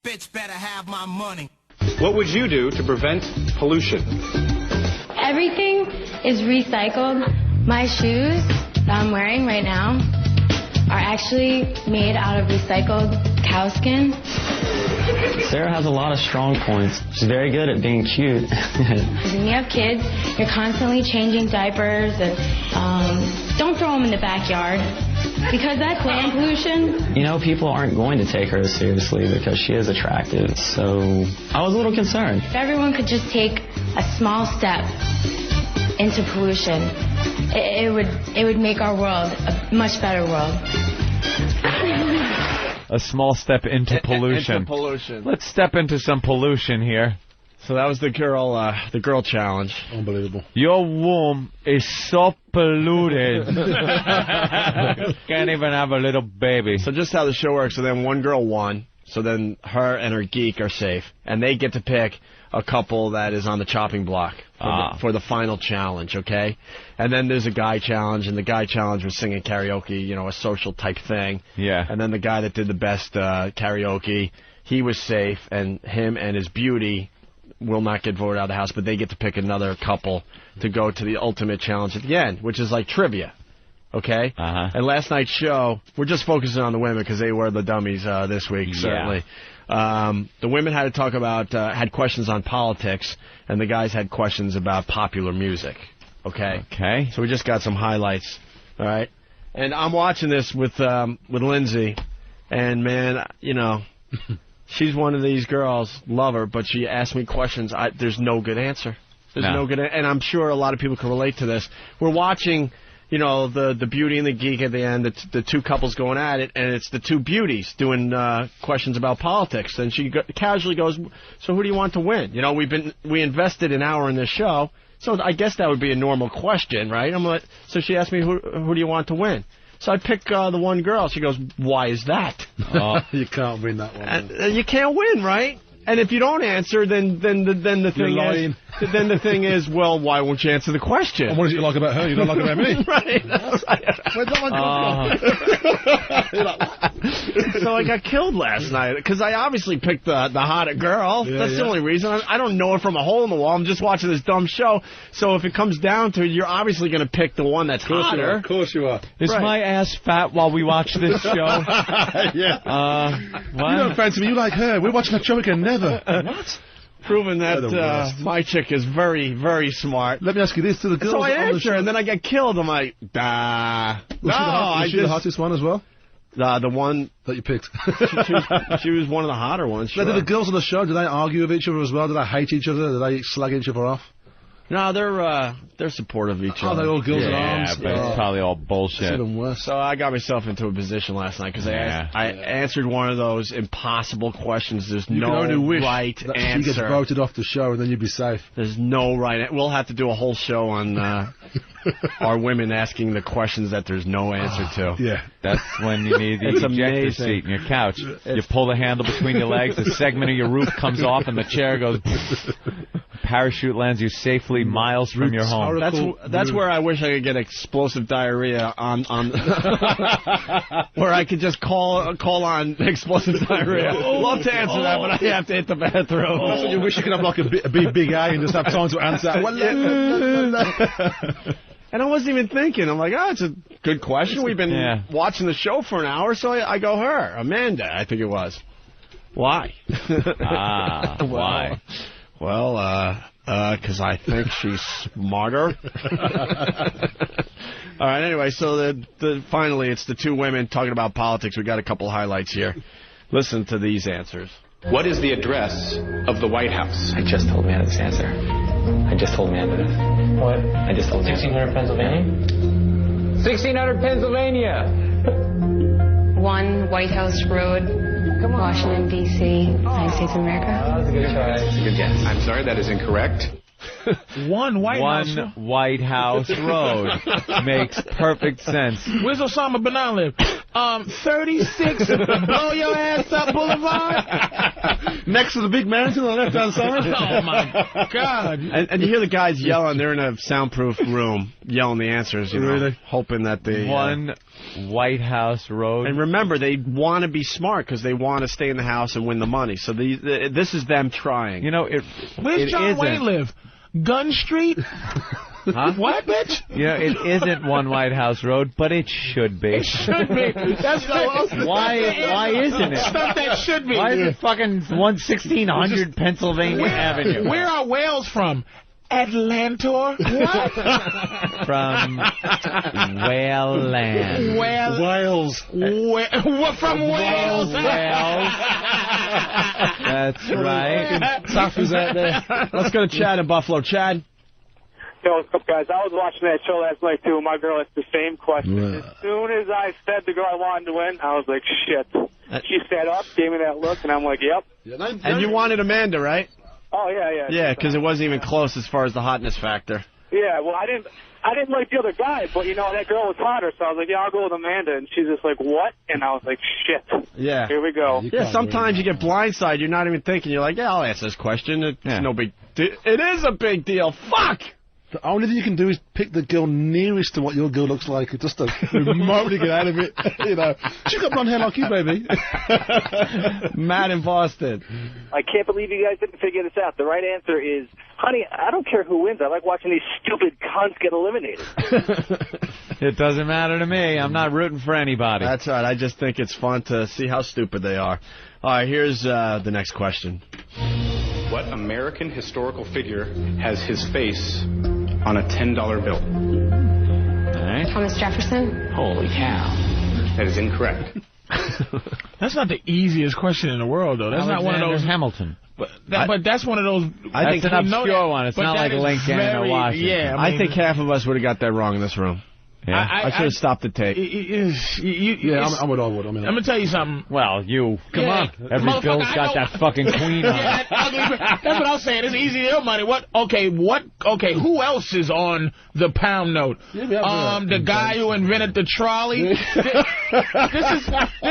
bitch better have my money. What would you do to prevent pollution? Everything is recycled. My shoes that I'm wearing right now are actually made out of recycled cow skin. Sarah has a lot of strong points. She's very good at being cute. When you have kids, you're constantly changing diapers and don't throw them in the backyard because that's land pollution. You know, people aren't going to take her seriously because she is attractive. So I was a little concerned. If everyone could just take a small step into pollution, it would make our world a much better world. A small step into pollution. Into pollution. Let's step into some pollution here. So that was the girl challenge. Unbelievable. Your womb is so polluted. Can't even have a little baby. So just how the show works. So then one girl won. So then her and her geek are safe, and they get to pick a couple that is on the chopping block for the final challenge, okay? And then there's a guy challenge, and the guy challenge was singing karaoke, you know, a social type thing. Yeah. And then the guy that did the best karaoke, he was safe, and him and his beauty will not get voted out of the house, but they get to pick another couple to go to the ultimate challenge at the end, which is like trivia. Okay? And last night's show, we're just focusing on the women because they were the dummies this week, certainly. The women had to talk about, had questions on politics, and the guys had questions about popular music. Okay? Okay. So we just got some highlights. All right? And I'm watching this with Lindsay, and man, you know, she's one of these girls, love her, but she asked me questions. There's no good answer. There's no good answer. And I'm sure a lot of people can relate to this. We're watching, you know, the beauty and the geek at the end, the two couples going at it, and it's the two beauties doing questions about politics. And she casually goes, so who do you want to win? You know, we invested an hour in this show, so I guess that would be a normal question, right? I'm like, so she asked me, who do you want to win? So I pick the one girl. She goes, why is that? You can't win that one. And you can't win, right? And if you don't answer, then the thing is, well, why won't you answer the question? And what is it like about her? You don't like about me? Right. Where's that one from? So I got killed last night because I obviously picked the hotter girl. That's the only reason. I don't know her from a hole in the wall. I'm just watching this dumb show. So if it comes down to it, you're obviously going to pick the one that's hotter. Of course you are. Is my ass fat while we watch this show? Yeah. What? You don't fancy me. You like her. We're watching that show. We can never. What? Proving that my chick is very, very smart. Let me ask you this: to the girls so I on the show, answer, and then I get killed. I'm like, Was she the hottest one as well? The one that you picked. she was one of the hotter ones. Sure. Now, do the girls on the show, do they argue with each other as well? Do they hate each other? Do they slag each other off? No, they're supportive of each other. Oh, they're all girls in arms? Yeah, but it's probably all bullshit. It's even worse. So I got myself into a position last night because I answered one of those impossible questions. There's no right answer. She gets voted off the show and then you'd be safe. There's no right. We'll have to do a whole show on our women asking the questions that there's no answer to. Yeah. That's when you need the ejector seat in your couch. You pull the handle between your legs, the segment of your roof comes off, and the chair goes... Parachute lands you safely miles from your home. That's where I wish I could get explosive diarrhea on where I could just call on explosive diarrhea. Love to answer that, but I have to hit the bathroom. That's what you wish you could have like a big A and just have time to answer. And I wasn't even thinking. I'm like, it's a good question. We've been watching the show for an hour, so I go her. Amanda, I think it was. Why? Why? Well, because I think she's smarter. All right, anyway, so finally it's the two women talking about politics. We got a couple highlights here. Listen to these answers. What is the address of the White House? I just told Amanda this answer. I just told Amanda this. What? I just told 1600 Pennsylvania? 1600 Pennsylvania. 1 White House Road, Washington, D.C., United States of America. That's a good try. That's a good guess. I'm sorry, that is incorrect. One White House Road makes perfect sense. Where's Osama bin Laden live? 36 Blow Your Ass Up Boulevard. Next to the big mountain on the left-hand side. Oh, my God. And you hear the guys yelling. They're in a soundproof room yelling the answers, you know, Really? hoping that they... One White House road. And remember, they want to be smart because they want to stay in the house and win the money. So this is them trying. You know, Where's John Wayne live? Gun Street? Huh? What, bitch? Yeah, it isn't one White House road, but it should be. It should be. That's Why isn't it? Stuff that should be. Why is it fucking 1600 Pennsylvania Avenue? Where are whales from? Atlantor? What? From Whale Land. Wales. From Wales? Wales. That's right. Tough is that there. Let's go to Chad in Buffalo. Chad? Yo, what's up, guys? I was watching that show last night, too. My girl asked the same question. As soon as I said the girl I wanted to win, I was like, shit. She sat up, gave me that look, and I'm like, yep. And you wanted Amanda, right? Oh, yeah. Yeah, because it wasn't even close as far as the hotness factor. Yeah, well, I didn't like the other guy, but, you know, that girl was hotter, so I was like, yeah, I'll go with Amanda. And she's just like, what? And I was like, shit. Yeah. Here we go. Yeah, sometimes you get blindsided. You're not even thinking. You're like, yeah, I'll answer this question. It's no big deal. It is a big deal. Fuck! The only thing you can do is pick the girl nearest to what your girl looks like, just to remotely get out of it. You know, she's got blonde hair like you, baby. Matt in Boston. I can't believe you guys didn't figure this out. The right answer is, honey, I don't care who wins. I like watching these stupid cunts get eliminated. It doesn't matter to me. I'm not rooting for anybody. That's right. I just think it's fun to see how stupid they are. All right, here's the next question. What American historical figure has his face on a $10 bill? All right. Thomas Jefferson? Holy cow. That is incorrect. That's not the easiest question in the world, though. That's not one of those... Hamilton. But that's one of those... I think that's an obscure one. It's not like Lincoln or Washington. Yeah, I think half of us would have got that wrong in this room. Yeah. I should have stopped the tape. I'm with Allwood. I'm going to tell you something. Well, come on. Every bill's got that fucking queen on it. That's what I was saying. It's easy to money. Okay, who else is on the pound note? The guy who invented the trolley. This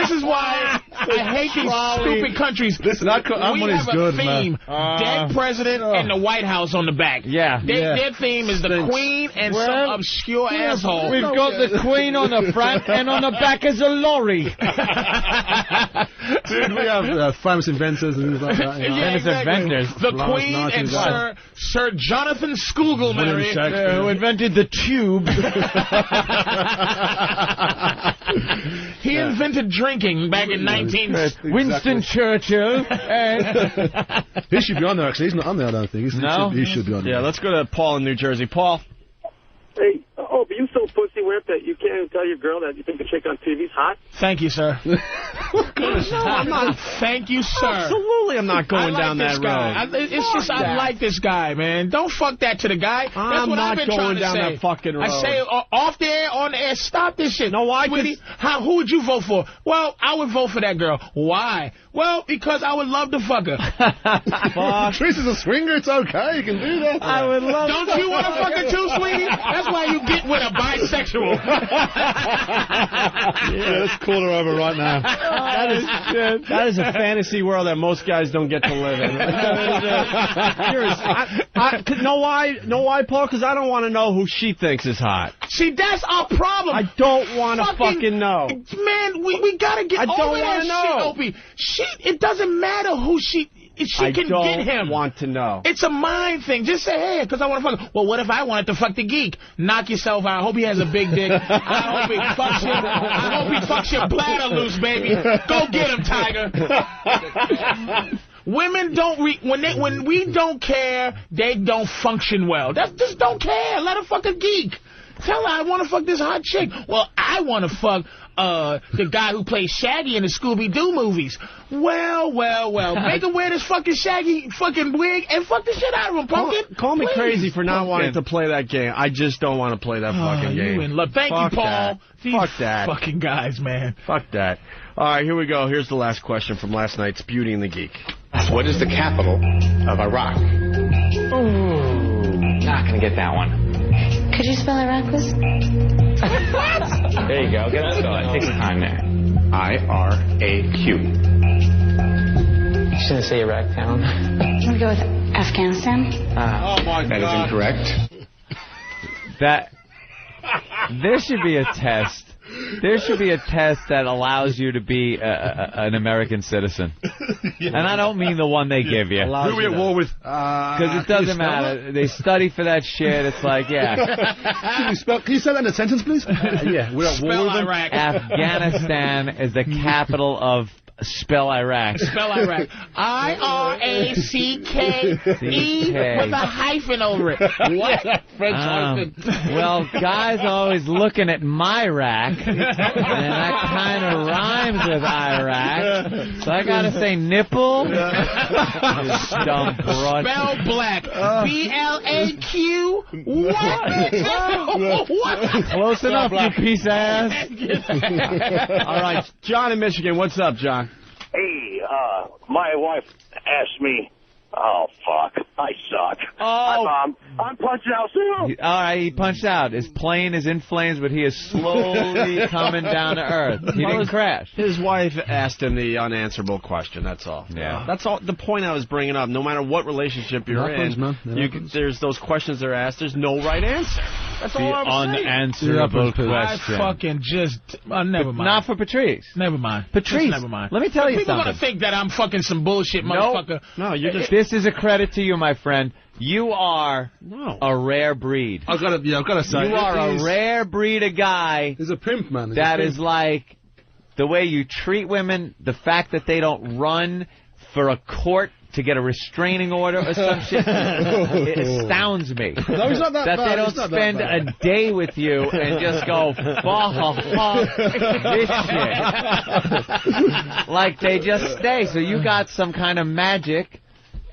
is why I hate these stupid countries. Listen, our money's good, man. We have a theme, dead president and the White House on the back. Yeah. Their theme is the queen and some obscure asshole. We've got the queen on the front and on the back is a lorry. Dude, we have famous inventors and things like that. Famous inventors. The queen and Sir Jonathan Schoolglemerry, who invented the tube. He invented drinking back in 19... Winston Churchill. He should be on there, actually. He's not on there, I don't think. He should be on there. Yeah, let's go to Paul in New Jersey. Paul. Hey, but you so pussy whipped that you can't even tell your girl that you think the chick on TV's hot? Thank you, sir. No, I'm not. Thank you, sir. Absolutely, I'm not going down that road. It's just I like this guy, man. Don't fuck that to the guy. That's what I've been trying to say. I'm not going down that fucking road. I say off the air, on the air, stop this shit. No, why? Sweetie, who would you vote for? Well, I would vote for that girl. Why? Well, because I would love to fuck her. Patrice is a swinger. It's okay. You can do that. I would love. Don't you want to fuck her too, sweetie? That's why you get with a bisexual. Yeah, let's call her over right now. That is a fantasy world that most guys don't get to live in. Know why, Paul? Because I don't want to know who she thinks is hot. See, that's our problem. I don't want to fucking know. Man, we got to get over that shit, Opie. It doesn't matter who she can get him. I don't want to know. It's a mind thing. Just say, hey, because I want to fuck him. Well, what if I wanted to fuck the geek? Knock yourself out. I hope he has a big dick. I hope he fucks your bladder loose, baby. Go get him, Tiger. Women don't when we don't care, they don't function well. Just don't care. Let her fuck a geek. Tell her I want to fuck this hot chick. Well, I want to fuck the guy who plays Shaggy in the Scooby-Doo movies. Well. Make him wear this fucking Shaggy fucking wig and fuck the shit out of him, pumpkin. Call me crazy for not wanting to play that game. I just don't want to play that fucking game. You in love. Thank you, Paul. Fuck that. Fucking guys, man. Fuck that. All right, here we go. Here's the last question from last night's Beauty and the Geek. What is the capital of Iraq? Ooh, not gonna get that one. Could you spell Iraq, please? There you go. Get it going. Take some time there. IRAQ. just gonna say Iraq town. I'm gonna go with Afghanistan. Oh my God. That is incorrect. There should be a test. There should be a test that allows you to be an American citizen. And I don't mean the one they give you. Who are we at war with? Because it doesn't matter. They study for that shit. It's like, yeah. Can you say that in a sentence, please? Yeah, we're at war with them. Afghanistan is the capital of spell Iraq. Spell Iraq. I-R-A-C-K-E with a hyphen over it. What? French hyphen. Well, guys are always looking at my rack, and that kind of rhymes with Iraq. So I gotta say nipple. Dumb broad. Spell black. B-L-A-Q. What? What? Close enough, you piece of ass. All right, John in Michigan. What's up, John? Hey, my wife asked me, oh, fuck, I suck. Oh. I'm punching out soon. All right, he punched out. His plane is in flames, but he is slowly coming down to earth. He didn't crash. His wife asked him the unanswerable question, that's all. Yeah. That's all. The point I was bringing up, no matter what relationship you're in, there's those questions they're asked, there's no right answer. That's all I was saying. Unanswerable question. I fucking just... never mind. Not for Patrice. Never mind. Patrice, never mind. let me tell you People something. are going to think that I'm fucking some bullshit motherfucker. No, you're just... This is a credit to you, my friend. You are a rare breed. I've got to say. You are a rare breed of guy. He's a pimp, man. That is like the way you treat women, the fact that they don't run for a court to get a restraining order or some shit. It astounds me. No, he's not that bad. They don't spend a day with you and just go, fuck this shit. Like they just stay. So you got some kind of magic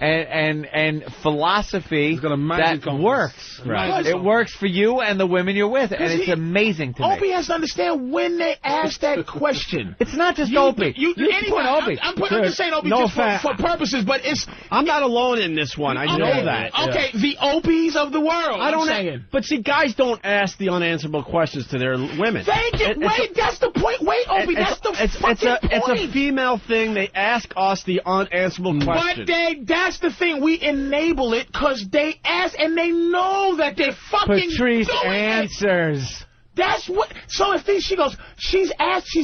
and philosophy that works. Right. It works for you and the women you're with, and it's amazing to me. Opie has to understand when they ask that question. It's not just Opie. I'm just saying Opie just for purposes, but it's... I'm not alone in this one. I know that. Okay, the Opies of the world, I'm saying. But see, guys don't ask the unanswerable questions to their women. Thank you. That's the point. Wait, Opie, that's the fucking point. It's a female thing. They ask us the unanswerable questions. But that's the thing. We enable it because they ask and they know that they're fucking Patrice doing answers. It. That's what. So if she goes, she's asked.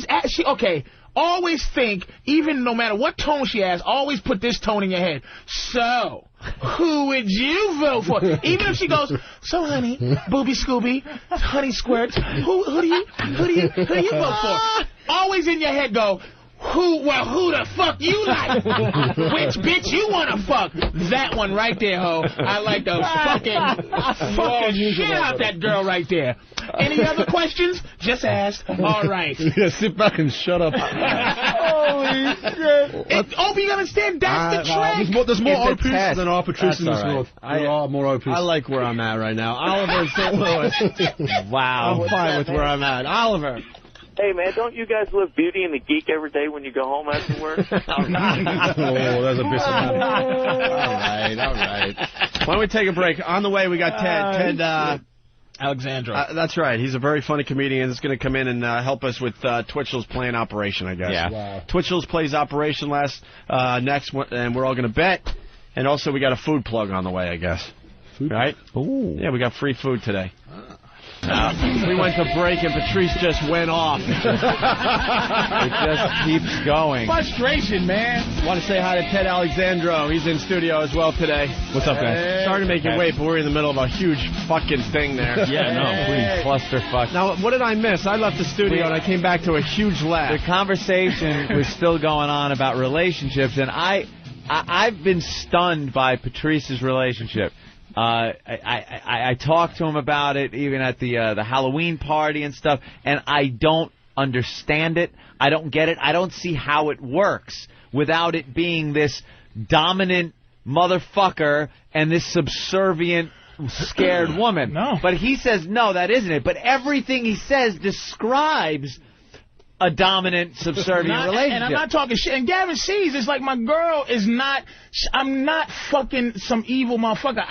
Okay. Always think, even no matter what tone she has, always put this tone in your head. So, who would you vote for? Even if she goes, so honey, booby Scooby, honey squirts, who do you vote for? Always in your head go, who the fuck you like? Which bitch you wanna fuck? That one right there, ho. I like the fucking shit out that girl right there. Any other questions? Just ask. All right. Yeah, sit back and shut up. Holy shit. Opie, you understand? That's the trick. There's more Opies than our Patrice in this world. There are more Opies. I like where I'm at right now. Oliver in St. Louis. Wow. I'm fine with where I'm at. Oliver. Hey, man, don't you guys live Beauty and the Geek every day when you go home after work? Oh, there's a bit of that. All right. Why don't we take a break? On the way, we got Ted Alexandro. That's right. He's a very funny comedian. He's going to come in and help us with Twitchell's playing Operation, I guess. Yeah. Wow. Twitchell's plays Operation next, and we're all going to bet. And also, we got a food plug on the way, I guess. Food? Right? Ooh. Yeah, we got free food today. We went to break and Patrice just went off. It just keeps going. Frustration, man. Want to say hi to Ted Alexandro. He's in studio as well today. What's up, guys? Sorry to make you wait, but we're in the middle of a huge fucking thing there. Yeah, no, please. Clusterfuck. Now, what did I miss? I left the studio and I came back to a huge laugh. The conversation was still going on about relationships, and I've been stunned by Patrice's relationship. I talked to him about it even at the Halloween party and stuff, and I don't understand it. I don't get it. I don't see how it works without it being this dominant motherfucker and this subservient, scared woman. No. But he says, no, that isn't it. But everything he says describes a dominant, subservient relationship. And I'm not talking shit. And Gavin sees it's like my girl is not. I'm not fucking some evil motherfucker.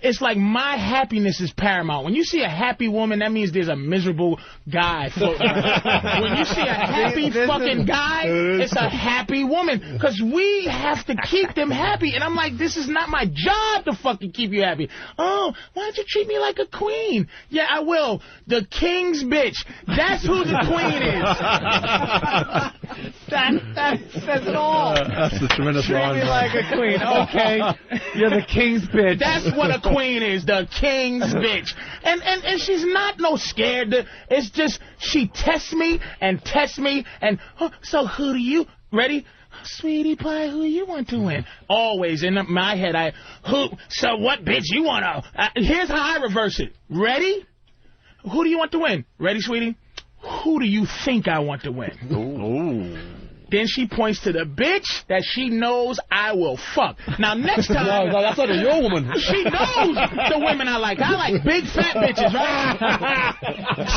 it's like my happiness is paramount. When you see a happy woman, that means there's a miserable guy floating around. When you see a happy fucking guy, it's a happy woman. Because we have to keep them happy. And I'm like, this is not my job to fucking keep you happy. Oh, why don't you treat me like a queen? Yeah, I will. The king's bitch. That's who the queen is. That says it all. That's the tremendous Treat line. me like a queen. Okay. You're the king's bitch. That's what a queen is, the king's bitch. And she's not no scared. It's just she tests me and so who do you, ready? Sweetie pie, who you want to win? Always in my head, so what bitch you want to, here's how I reverse it. Ready? Who do you want to win? Ready, sweetie? Who do you think I want to win? Ooh. Then she points to the bitch that she knows I will fuck. Now, next time... No, that's not your woman. She knows the women I like. I like big, fat bitches, right?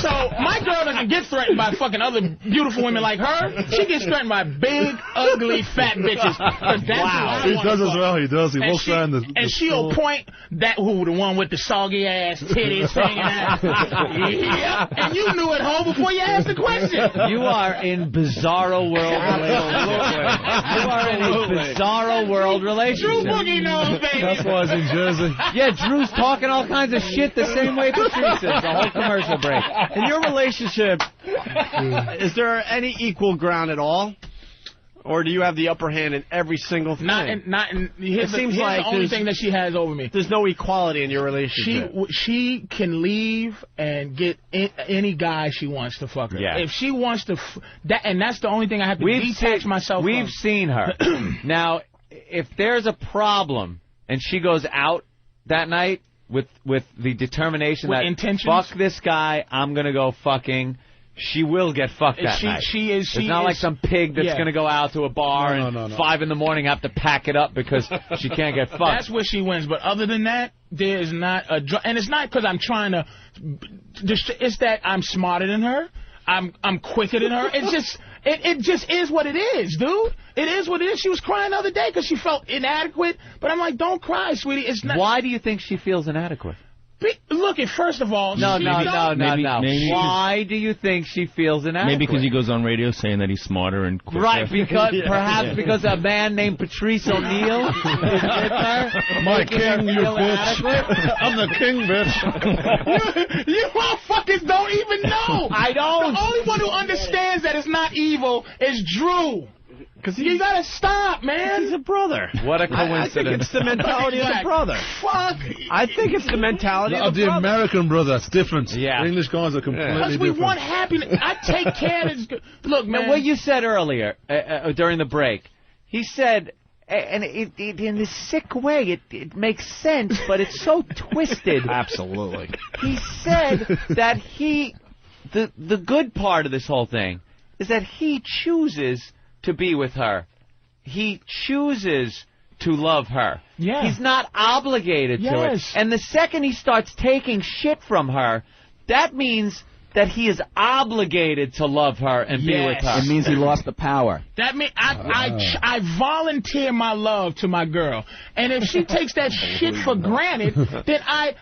So, my girl doesn't get threatened by fucking other beautiful women like her. She gets threatened by big, ugly, fat bitches. Wow. He does as well. He does. He walks around the... And she'll point that, the one with the soggy ass titties hanging out. Yeah. And you knew it, ho, before you asked the question. You are in bizarro world. You are in a bizarro world relationship. Drew Boogie knows, baby. That's why I was in Jersey. Yeah, Drew's talking all kinds of shit the same way Patrice is. The whole commercial break. In your relationship, is there any equal ground at all? Or do you have the upper hand in every single thing? Here's the only thing that she has over me. There's no equality in your relationship. She can leave and get any guy she wants to fuck her. Yeah. If she wants to, and that's the only thing I have to detach myself from. We've seen her. Now, if there's a problem and she goes out that night with the determination with that intentions? Fuck this guy, I'm gonna go fucking. She will get fucked that night. It's not like some pig that's going to go out to a bar and 5 in the morning have to pack it up because she can't get fucked. That's where she wins. But other than that, there is not a... And it's not because I'm trying to... It's that I'm smarter than her. I'm quicker than her. It's just... It just is what it is, dude. It is what it is. She was crying the other day because she felt inadequate. But I'm like, don't cry, sweetie. It's not... Why do you think she feels inadequate? Look, first of all... No. Why do you think she feels inadequate? Maybe because he goes on radio saying that he's smarter and quicker. Right, because a man named Patrice O'Neal is with her. My king, you bitch. I'm the king, bitch. You motherfuckers don't even know. I don't. The only one who understands that it's not evil is Drew. Because you gotta stop, man. He's a brother. What a coincidence. I think it's the mentality of the brother. Fuck. I think it's the mentality of the brother. American brother. It's different. Yeah. The English guys are completely different. Because we want happiness. I take care of this. Look, man. What you said earlier during the break, he said, and it in a sick way, it makes sense, but it's so twisted. Absolutely. He said that the good part of this whole thing is that he chooses to be with her. He chooses to love her. Yeah. He's not obligated to it. And the second he starts taking shit from her, that means that he is obligated to love her and be with her. It means he lost the power. That means I volunteer my love to my girl. And if she takes that shit for granted, then I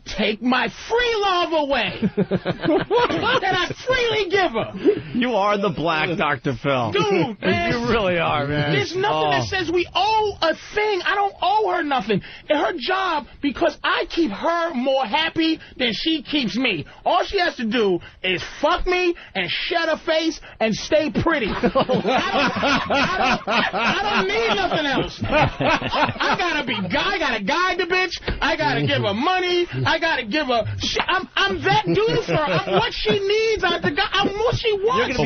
take my free love away. That I freely give her. You are the black Dr. Phil. Dude, man. You really are, man. There's nothing that says we owe a thing. I don't owe her nothing. Her job, because I keep her more happy than she keeps me. All she has to do is fuck me and shut her face and stay pretty. I don't need nothing else. I gotta guide the bitch. I gotta give her money. I gotta give her. I'm that dude for her. I'm what she needs. I'm what she wants.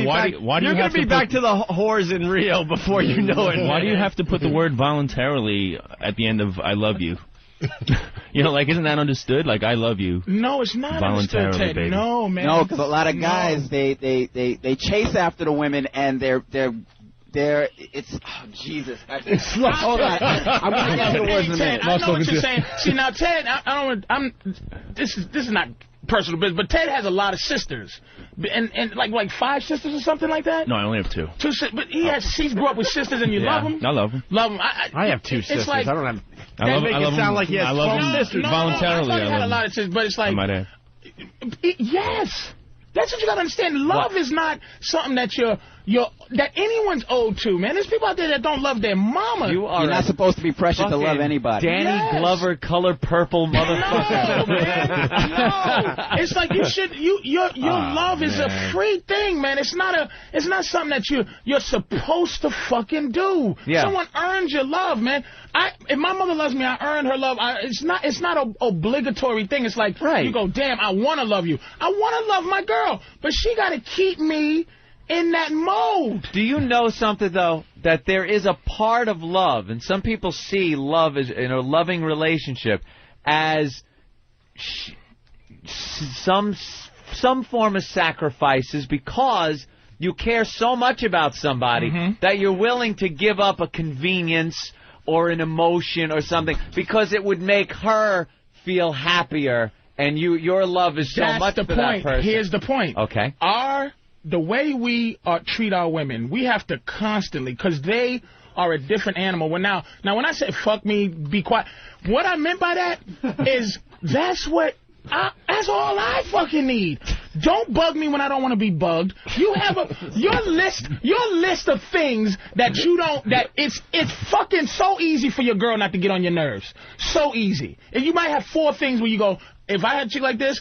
You're gonna be back to the whores in Rio before you know it. Why do you have to put the word voluntarily at the end of "I love you"? You know, like, isn't that understood? Like, I love you. No, it's not understood, Ted. Baby. No, man. No, because a lot of guys they chase after the women and they're it's Jesus. Hold on. I'm gonna get to the words in a minute. I know what you're saying. See now, Ted, this is not personal business, but Ted has a lot of sisters, and like 5 sisters or something like that. No, I only have 2. 2 sisters, but he grew up with sisters, and you love them. I love them. Love them. I have 2 sisters. Like, I don't have They make it sound like he has 12 sisters. Voluntarily, I had a lot of sisters, but it's like, yes. That's what you gotta understand. Love is not something that that anyone's owed to, man. There's people out there that don't love their mama. You're not supposed to be pressured to love anybody. Danny Glover, color purple motherfucker. No, man. No. It's like you should. Your love is a free thing, man. It's not something that you're supposed to fucking do. Yeah. Someone earns your love, man. If my mother loves me, I earn her love. It's not an obligatory thing. It's like you go, damn, I want to love you. I want to love my girl, but she got to keep me in that mode. Do you know something, though, that there is a part of love, and some people see love as, in a loving relationship as some form of sacrifices because you care so much about somebody that you're willing to give up a convenience or an emotion or something because it would make her feel happier, and your love is so much for that person. Here's the point. Okay. The way we treat our women, we have to constantly, because they are a different animal. Now when I say fuck me, be quiet, what I meant by that is that's all I fucking need. Don't bug me when I don't want to be bugged. You have your list of things that it's fucking so easy for your girl not to get on your nerves. So easy. And you might have 4 things where you go, if I had a chick like this,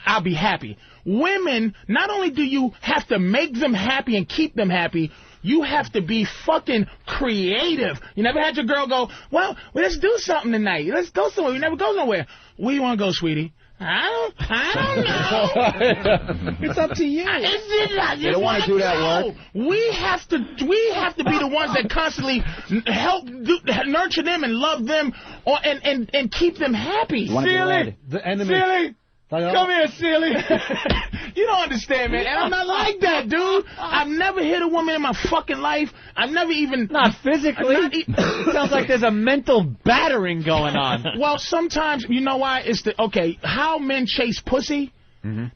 I'll be happy. Women, not only do you have to make them happy and keep them happy, you have to be fucking creative. You never had your girl go, well, let's do something tonight. Let's go somewhere. We never go nowhere. Where you want to go, sweetie? I don't know. It's up to you. You don't want to do that work. We have to be the ones that constantly help nurture them and love them and keep them happy. Silly. The enemy. Silly. Come here, silly. You don't understand, man. And I'm not like that, dude. I've never hit a woman in my fucking life. I've never even... Not physically. Sounds like there's a mental battering going on. Well, sometimes, you know why? How men chase pussy,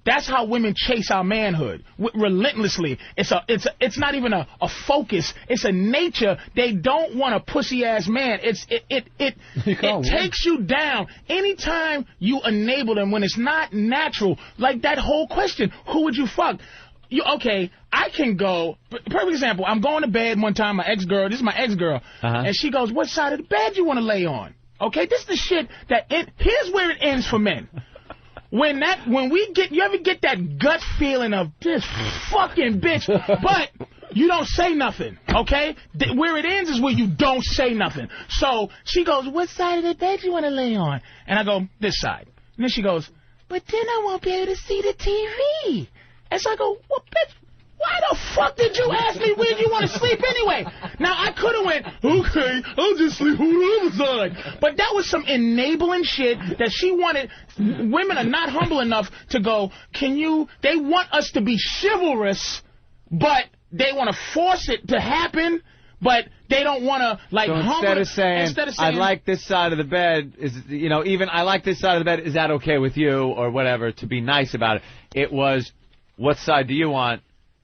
that's how women chase our manhood. Relentlessly. It's not even a focus. It's a nature. They don't want a pussy-ass man. It takes you down. Anytime you enable them when it's not natural, like that whole question, who would you fuck? I can go, perfect example, I'm going to bed one time, this is my ex-girl, and she goes, what side of the bed you want to lay on? Okay, this is the shit here's where it ends for men. When you ever get that gut feeling of this fucking bitch, but you don't say nothing, okay? Where it ends is where you don't say nothing. So she goes, what side of the bed you want to lay on? And I go, this side. And then she goes, but then I won't be able to see the TV. And so I go, well, bitch, why the fuck did you ask me where you want to sleep anyway? Now, I could have went, okay, I'll just sleep on the other side. But that was some enabling shit that she wanted. Women are not humble enough to go, they want us to be chivalrous, but they want to force it to happen, but they don't want to, so instead of saying, I like this side of the bed, I like this side of the bed, is that okay with you, or whatever, to be nice about it. It was, what side do you want?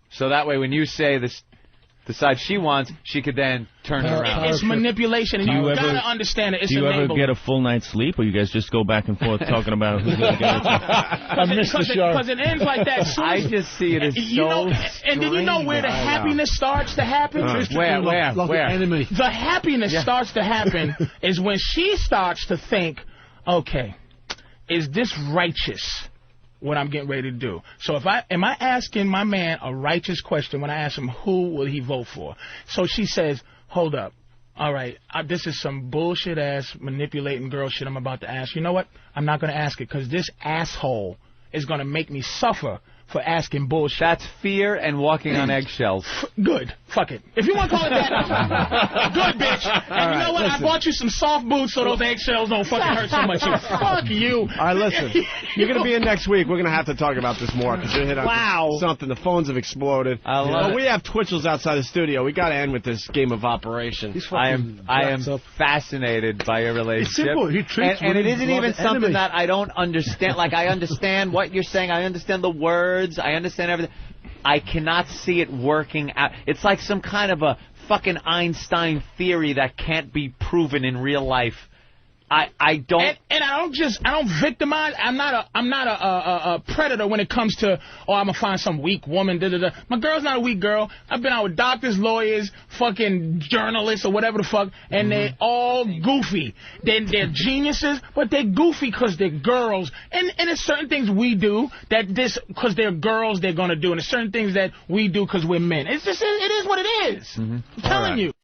So that way when you say the side she wants, she could then turn it around. It's manipulation, and you gotta understand it. It's do you ever get a full night's sleep, or you guys just go back and forth talking about who's going to get it? I missed the show. Because it ends like that. I just see it as and then you know where the happiness starts to happen? Where? The happiness starts to happen is when she starts to think, okay, is this righteous? What I'm getting ready to do. So am I asking my man a righteous question when I ask him who will he vote for? So she says, hold up. All right, this is some bullshit ass manipulating girl shit I'm about to ask. You know what? I'm not going to ask it because this asshole is going to make me suffer for asking bullshit. That's fear and walking on eggshells. Good. Fuck it. If you want to call it that, good, bitch. And you know what? Listen. I bought you some soft boots so those eggshells don't fucking hurt so much. Fuck you. All right, listen. You're going to be in next week. We're going to have to talk about this more because you hit on something. The phones have exploded. But we have Twitchell's outside the studio. We got to end with this game of operation. I am fascinated by your relationship. It's simple. He treats and it isn't even something that I don't understand. Like, I understand what you're saying. I understand the words. I understand everything. I cannot see it working out. It's like some kind of a fucking Einstein theory that can't be proven in real life. I don't. And I don't victimize. I'm not a predator when it comes to, oh, I'm gonna find some weak woman. Da da da. My girl's not a weak girl. I've been out with doctors, lawyers, fucking journalists, or whatever the fuck, and they're all goofy. They're geniuses, but they're goofy because they're girls. And there's certain things we do that because they're girls they're gonna do, and there's certain things that we do because we're men. It is what it is. I'm telling you.